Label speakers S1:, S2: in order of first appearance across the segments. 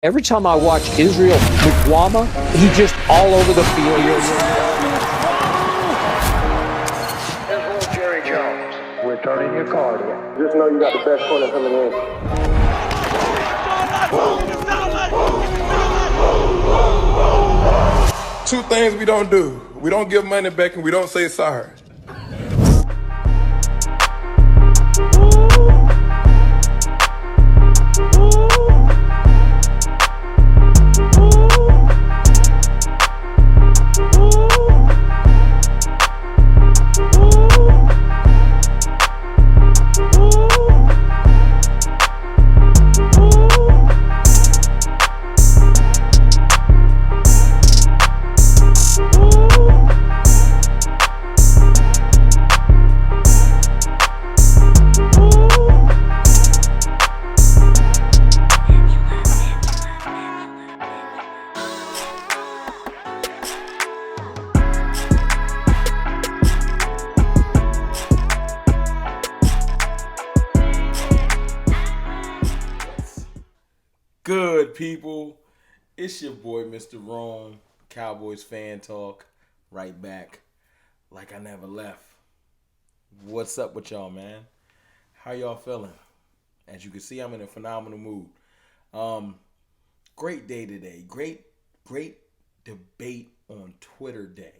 S1: Every time I watch Israel Mukuamu, he just all over the field.
S2: Jerry Jones. We're turning your card. Just know you got the best corner coming in.
S3: Two things we don't do. We don't give money back and we don't say sorry. Good people, it's your boy Mr. Rome, Cowboys fan talk, right back, like I never left. What's up with y'all, man? How y'all feeling? As you can see, I'm in a phenomenal mood. Great day today, great debate on Twitter day.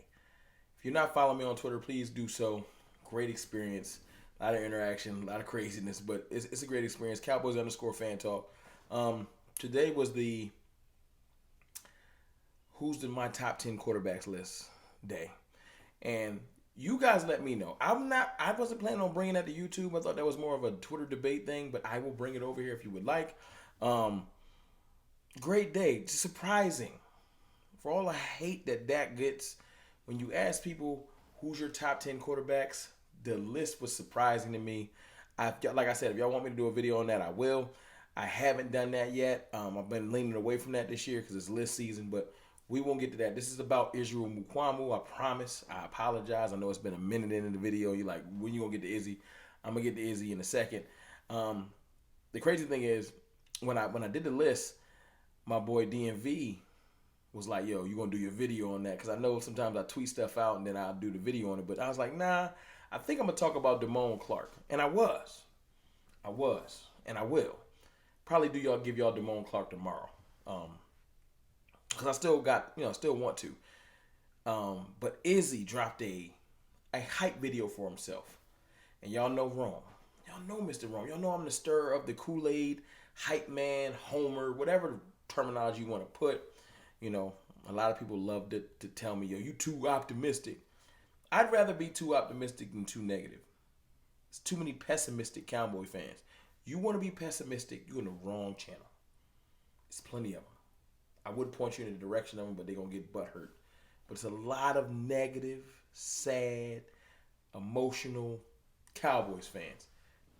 S3: If you're not following me on Twitter, please do so. Great experience, a lot of interaction, a lot of craziness, but it's a great experience. Cowboys _fan talk. Today was the who's in my top 10 quarterbacks list day. And you guys let me know. I wasn't planning on bringing that to YouTube. I thought that was more of a Twitter debate thing, but I will bring it over here if you would like. Great day. Surprising. For all the hate that Dak gets, when you ask people who's your top 10 quarterbacks, the list was surprising to me. Like I said, if y'all want me to do a video on that, I will. I haven't done that yet. I've been leaning away from that this year because it's list season, but we won't get to that. This is about Israel Mukuamu. I promise. I apologize. I know it's been a minute into the video. You're like, when you going to get to Izzy? I'm going to get to Izzy in a second. The crazy thing is, when I did the list, my boy DMV was like, yo, you going to do your video on that? Because I know sometimes I tweet stuff out and then I'll do the video on it. But I was like, nah, I think I'm going to talk about Damone Clark. And I was. And I will. Probably give y'all Damone Clark tomorrow. Because I still want to. But Izzy dropped a hype video for himself. And y'all know Rome. Y'all know Mr. Rome. Y'all know I'm the stirrer of the Kool-Aid, hype man, homer, whatever terminology you want to put. You know, a lot of people love to tell me, yo, you too optimistic. I'd rather be too optimistic than too negative. There's too many pessimistic Cowboy fans. You want to be pessimistic, you're in the wrong channel. There's plenty of them. I would point you in the direction of them, but they're going to get butthurt. But it's a lot of negative, sad, emotional Cowboys fans.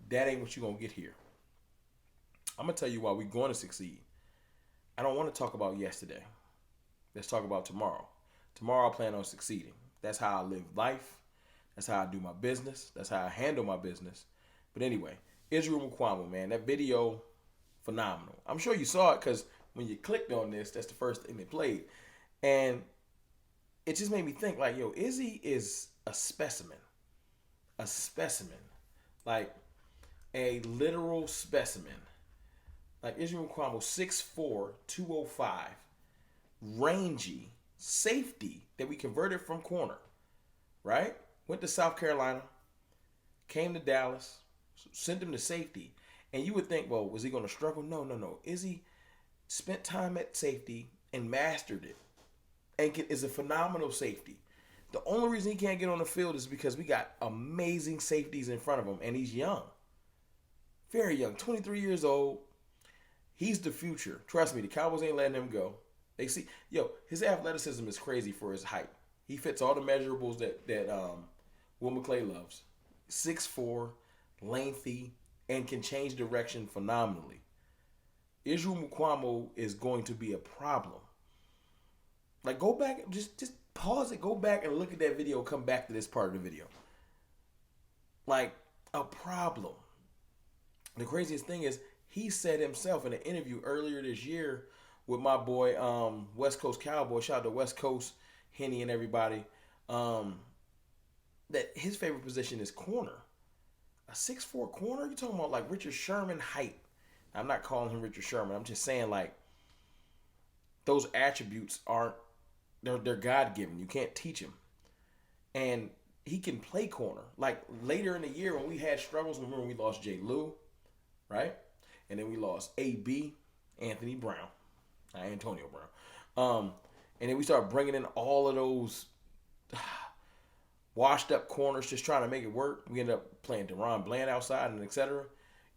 S3: That ain't what you're going to get here. I'm going to tell you why we're going to succeed. I don't want to talk about yesterday. Let's talk about tomorrow. Tomorrow I plan on succeeding. That's how I live life. That's how I do my business. That's how I handle my business. But anyway, Israel Mukuamu, man, that video, phenomenal. I'm sure you saw it because when you clicked on this, that's the first thing they played. And it just made me think, like, yo, Izzy is a specimen. A specimen. Like, a literal specimen. Like, Israel Mukuamu, 6'4", 205, rangy, safety that we converted from corner, right? Went to South Carolina, came to Dallas, sent him to safety. And you would think, well, was he going to struggle? No. Izzy spent time at safety and mastered it. And is a phenomenal safety. The only reason he can't get on the field is because we got amazing safeties in front of him. And he's young. Very young. 23 years old. He's the future. Trust me, the Cowboys ain't letting him go. They see, his athleticism is crazy for his height. He fits all the measurables that Will McClay loves. 6'4", lengthy, and can change direction phenomenally. Israel Mukuamu is going to be a problem. Like, go back, just pause it, go back and look at that video, come back to this part of the video. Like, a problem. The craziest thing is, he said himself in an interview earlier this year with my boy West Coast Cowboy. Shout out to West Coast Henny and everybody. That his favorite position is corner. A 6'4" corner? You talking about like Richard Sherman height? I'm not calling him Richard Sherman. I'm just saying like those attributes aren't they're God given. You can't teach him. And he can play corner. Like later in the year when we had struggles, remember we lost Jay Lou, right? And then we lost AB, Anthony Brown, Antonio Brown. And then we started bringing in all of those washed up corners just trying to make it work. We ended up playing Deron Bland outside and etc.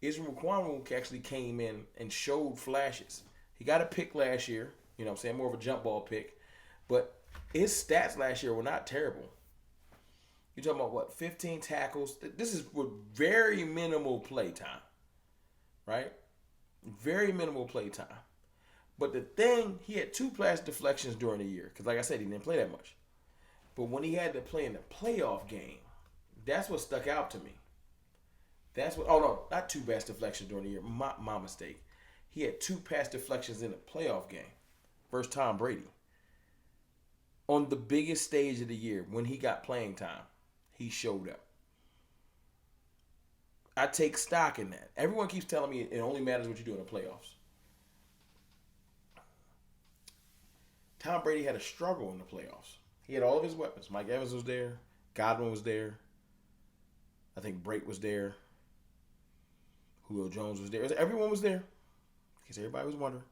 S3: Israel Mukuamu actually came in and showed flashes. He got a pick last year, you know what I'm saying, more of a jump ball pick. But his stats last year were not terrible. You're talking about what, 15 tackles? This is with very minimal play time, right? Very minimal play time. But the thing, he had 2 pass deflections during the year. Because like I said, he didn't play that much. But when he had to play in the playoff game, that's what stuck out to me. That's what, oh no, not 2 pass deflections during the year. My mistake. He had 2 pass deflections in the playoff game versus Tom Brady. On the biggest stage of the year, when he got playing time, he showed up. I take stock in that. Everyone keeps telling me it only matters what you do in the playoffs. Tom Brady had a struggle in the playoffs. He had all of his weapons. Mike Evans was there. Godwin was there. I think Brake was there. Julio Jones was there. Everyone was there. Because everybody was wondering.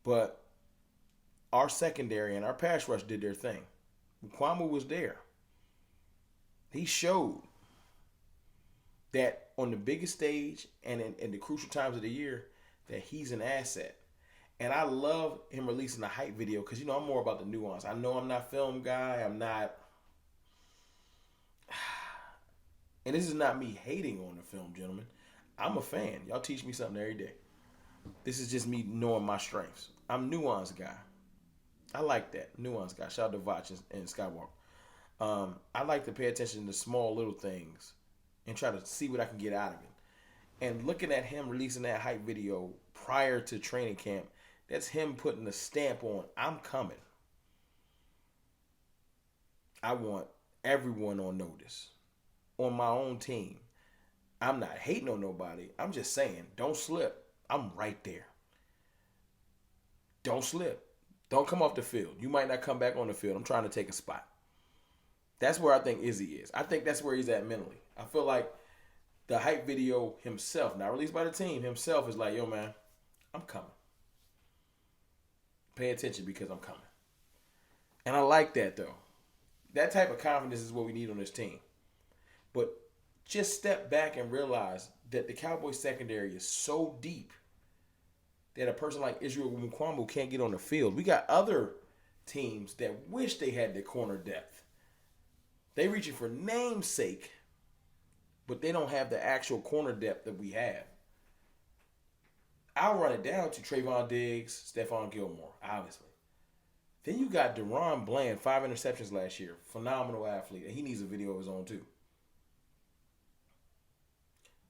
S3: But our secondary and our pass rush did their thing. Mukuamu was there. He showed that on the biggest stage and in the crucial times of the year that he's an asset. And I love him releasing the hype video because, you know, I'm more about the nuance. I know I'm not a film guy. I'm not. And this is not me hating on the film, gentlemen. I'm a fan. Y'all teach me something every day. This is just me knowing my strengths. I'm a nuance guy. I like that. Nuance guy. Shout out to Vach and Skywalker. I like to pay attention to small little things and try to see what I can get out of it. And looking at him releasing that hype video prior to training camp, that's him putting a stamp on, I'm coming. I want everyone on notice. On my own team. I'm not hating on nobody. I'm just saying, don't slip. I'm right there. Don't slip. Don't come off the field. You might not come back on the field. I'm trying to take a spot. That's where I think Izzy is. I think that's where he's at mentally. I feel like the hype video himself, not released by the team, himself is like, yo, man, I'm coming. Pay attention because I'm coming. And I like that, though. That type of confidence is what we need on this team. But just step back and realize that the Cowboys secondary is so deep that a person like Israel Mukuamu can't get on the field. We got other teams that wish they had the corner depth. They reaching for namesake, but they don't have the actual corner depth that we have. I'll run it down to Trayvon Diggs, Stephon Gilmore, obviously. Then you got Deron Bland, 5 interceptions last year. Phenomenal athlete. And he needs a video of his own too.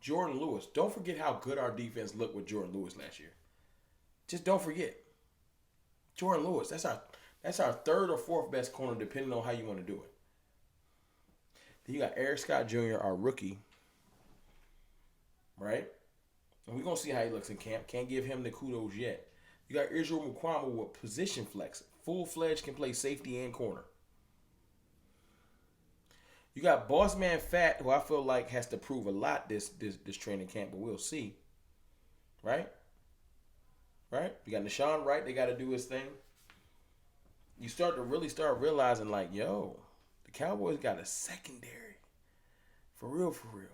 S3: Jordan Lewis. Don't forget how good our defense looked with Jordan Lewis last year. Just don't forget. Jordan Lewis. That's our 3rd or 4th best corner, depending on how you want to do it. Then you got Eric Scott Jr., our rookie. Right? And we're going to see how he looks in camp. Can't give him the kudos yet. You got Israel Mukuamu with position flex. Full-fledged, can play safety and corner. You got Boss Man Fat, who I feel like has to prove a lot this training camp, but we'll see. Right? Right? You got Nashawn Wright, they got to do his thing. You start realizing like, yo, the Cowboys got a secondary. For real, for real.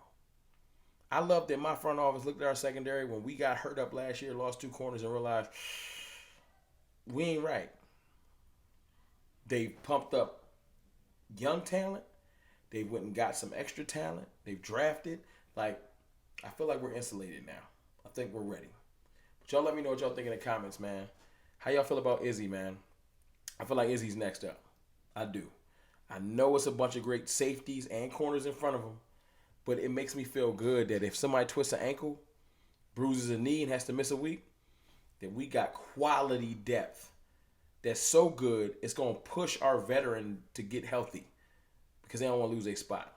S3: I love that my front office looked at our secondary when we got hurt up last year, lost 2 corners, and realized we ain't right. They pumped up young talent. They went and got some extra talent. They've drafted. Like, I feel like we're insulated now. I think we're ready. But y'all let me know what y'all think in the comments, man. How y'all feel about Izzy, man? I feel like Izzy's next up. I do. I know it's a bunch of great safeties and corners in front of him, but it makes me feel good that if somebody twists an ankle, bruises a knee, and has to miss a week, that we got quality depth that's so good, it's going to push our veteran to get healthy because they don't want to lose their spot.